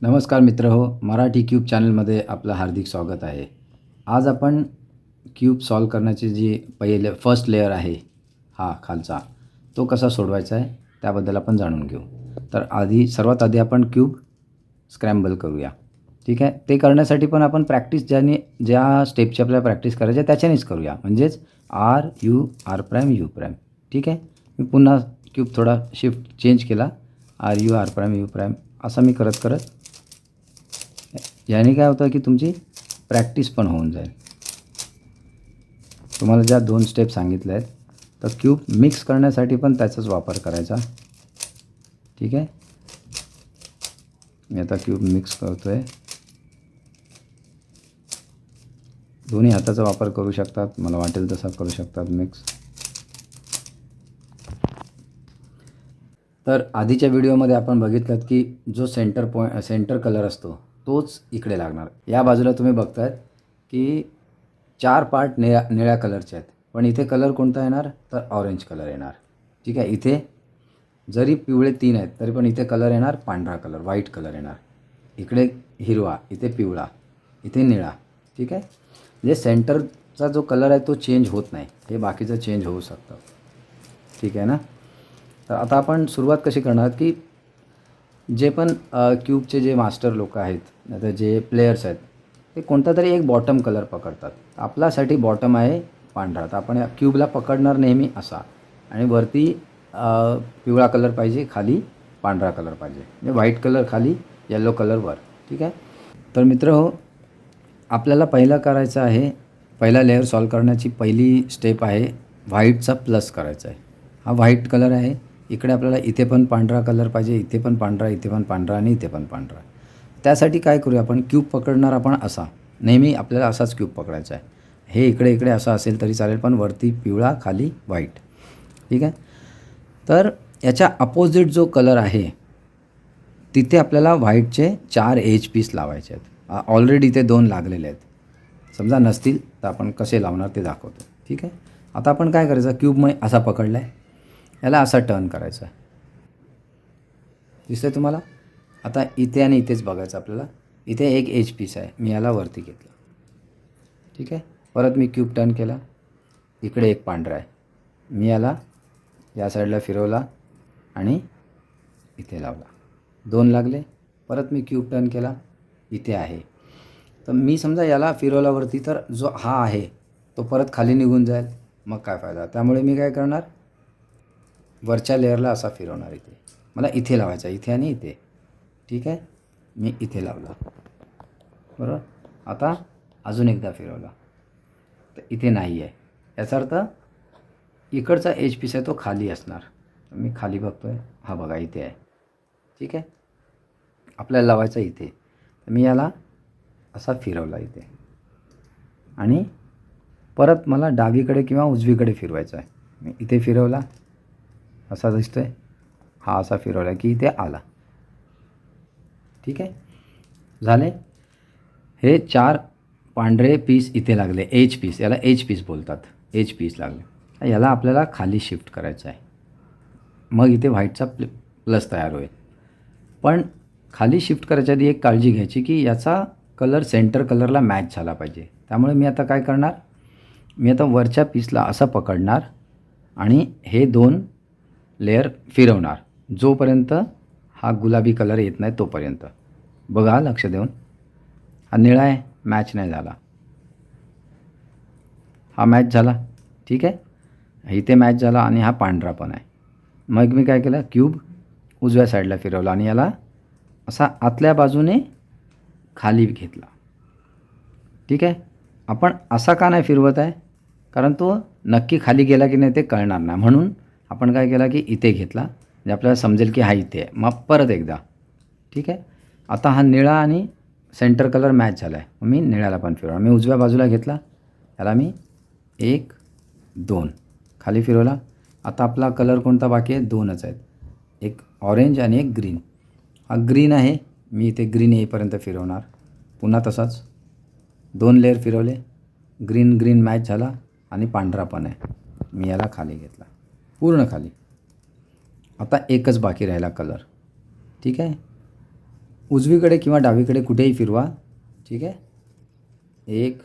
नमस्कार मित्र हो, मराठी क्यूब चॅनलमध्ये आपलं हार्दिक स्वागत आहे. आज आपण क्यूब सॉल्व करण्याची जी फर्स्ट लेयर आहे, हा खालचा, तो कसा सोडवायचा आहे त्याबद्दल आपण जाणून घेऊ. तर सर्वात आधी आपण क्यूब स्क्रॅम्बल करूया. ठीक आहे. ते करण्यासाठी पण आपण ज्या स्टेपची आपल्याला प्रॅक्टिस करायची आहे त्याच्यानेच करूया. म्हणजेच आर प्राईम यू प्राईम. ठीक आहे. मी पुन्हा क्यूब थोडा शिफ्ट चेंज केला. आर प्राईम यू प्राईम असं मी करत करत, याने काय होतं की तुमची प्रॅक्टिस पण होऊन जाईल. तुम्हाला ज्या 2 स्टेप सांगितल्या आहेत, तर क्यूब मिक्स करण्यासाठी पण त्याचाच वापर करायचा. ठीक आहे. मी आता क्यूब मिक्स करतो आहे. दोन्ही हाताचा वापर करू शकतात, मला वाटेल तसा करू शकतात मिक्स. तर आधीच्या व्हिडिओमध्ये आपण बघितलं की जो सेंटर कलर असतो तोच इकडे लागणार. या बाजूला तुम्ही बघतायत की 4 पार्ट निळ्या कलरचे आहेत, पण इथे कलर कोणता येणार तर ऑरेंज कलर येणार. ठीक आहे. इथे जरी पिवळे 3 आहेत तरी पण इथे कलर येणार पांढरा कलर, व्हाईट कलर येणार. इकडे हिरवा, इथे पिवळा, इथे निळा. ठीक आहे. म्हणजे सेंटरचा जो कलर आहे तो चेंज होत नाही, हे बाकीचं चेंज होऊ शकतं. ठीक आहे ना. तर आता आपण सुरुवात कशी करणार की जे पण क्यूबचे जे मास्टर लोक आहेत, आता जे प्लेयर्स आहेत, ते कोणता तरी एक बॉटम कलर पकडतात. आपल्यासाठी बॉटम आहे पांढरा, तर आपण क्यूबला पकडणार नेहमी असा, आणि वरती पिवळा कलर पाहिजे, खाली पांढरा कलर पाहिजे. म्हणजे व्हाईट कलर खाली, येलो कलर वर. ठीक आहे. तर मित्र हो, आपल्याला पहिला लेअर सॉल्व करण्याची पहिली स्टेप आहे व्हाईटचा प्लस करायचा आहे. हा व्हाईट कलर आहे. इकडे आपल्याला इथे पण पांढरा कलर पाहिजे, इथे पण पांढरा, इथे पण पांढरा आणि इथे पण पांढरा. त्यासाठी काय करूया आपण, क्यूब पकडणार आपण असा. नेहमी आपल्याला असाच क्यूब पकडायचा आहे. हे इकडे इकडे असं असेल तरी चालेल, पण वरती पिवळा, खाली व्हाईट. ठीक आहे. तर याच्या अपोजिट जो कलर आहे तिथे आपल्याला व्हाईटचे 4 एज पीस लावायचे आहेत. ऑलरेडी इथे 2 लागलेले आहेत. समजा नसतील तर आपण कसे लावणार ते दाखवतो. ठीक आहे. आता आपण काय करायचं, क्यूब मग असा पकडला आहे, याला असा टर्न करायचा आहे. दिसतंय तुम्हाला. आता इथे आणि इथेच बघायचं आपल्याला. इथे एक एज पीस आहे, मी याला वरती घेतलं. ठीक आहे. परत मी क्यूब टर्न केला. इकडे एक पांढरा आहे, मी याला या साईडला फिरवला आणि इथे लावला. 2 लागले. परत मी क्यूब टर्न केला, इथे आहे. तर मी समजा याला फिरवल्यावरती तर जो हा आहे तो परत खाली निघून जाईल, मग काय फायदा. त्यामुळे मी काय करणार, वरच्या लेअरला असा फिरवणार. इथे मला इथे लावायचा, इथे आणि इथे. ठीक आहे. मी इथे लावला, बरोबर. आता अजून एकदा फिरवला तर इथे नाही आहे. याचा अर्थ इकडचा एज पीस आहे तो खाली असणार. मी खाली बघतो आहे, हा बघा इथे आहे. ठीक आहे. आपल्याला लावायचा इथे. तर मी याला असा फिरवला इथे, आणि परत मला डावीकडे किंवा उजवीकडे फिरवायचा आहे. मी इथे फिरवला, असा दिसतोय. हा असा फिरवला की इथे आला. ठीक आहे. झाले. हे 4 पांढरे पीस इथे लागले, एज पीस, याला एज पीस बोलतात. एज पीस लागले. याला आपल्याला खाली शिफ्ट करायचं आहे. मग इथे व्हाईटचा प्लस तयार होईल. पण खाली शिफ्ट करायच्या आधी एक काळजी घ्यायची की याचा कलर सेंटर कलरला मॅच झाला पाहिजे. त्यामुळे मी आता काय करणार, मी आता वरच्या पीसला असं पकडणार आणि हे 2 लेयर फिरवणार जोपर्यंत हा गुलाबी कलर येत नाही तोपर्यंत. बघा लक्ष देऊन. हा निळा आहे, मॅच नाही झाला. हा मॅच झाला. ठीक आहे. इथे मॅच झाला आणि हा पांढरा पण आहे. मग मी काय केलं, क्यूब उजव्या साईडला फिरवला आणि याला असा आतल्या बाजूने खाली घेतला. ठीक आहे. आपण असा का नाही फिरवत आहे, कारण तो नक्की खाली गेला की नाही ते कळणार नाही. म्हणून आपण काय केलं की इथे घेतला, म्हणजे आपल्याला समजेल की हा इथे आहे. मग परत एकदा. ठीक आहे. आता हा निळा आणि सेंटर कलर मॅच झाला आहे, मग मी निळ्याला पण फिरवणार. मी उजव्या बाजूला घेतला, याला मी 1 2 खाली फिरवला. आता आपला कलर कोणता बाकी आहे, 2च आहेत, एक ऑरेंज आणि एक ग्रीन. हा ग्रीन आहे, मी इथे ग्रीन येईपर्यंत फिरवणार. पुन्हा तसाच 2 लेअर फिरवले, ग्रीन ग्रीन मॅच झाला आणि पांढरा पण आहे. मी याला खाली घेतला, पूर्ण खाली. आता एकच बाकी राहिला कलर. ठीक आहे. उजवीकडे किंवा डावीकडे कुठेही फिरवा. ठीक आहे. 1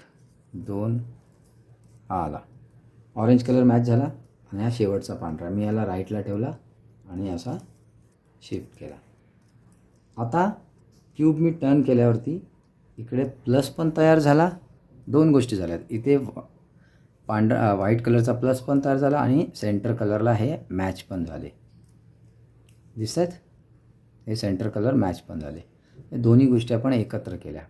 2 हा आला. ऑरेंज कलर मॅच झाला आणि हा शेवटचा पांढरा. मी याला राईटला ठेवला आणि असा शिफ्ट केला. आता क्यूब मी टर्न केल्यावरती इकडे प्लस पण तयार झाला. 2 गोष्टी झाल्यात. इथे व्हाईट कलरचा प्लस पण तयार झाला आणि सेंटर कलरला हे मॅच पण झाले. दिसत आहेत? हे सेंटर कलर मॅच पण झाले. हे दोन्ही गोष्टी आपण एकत्र केल्या.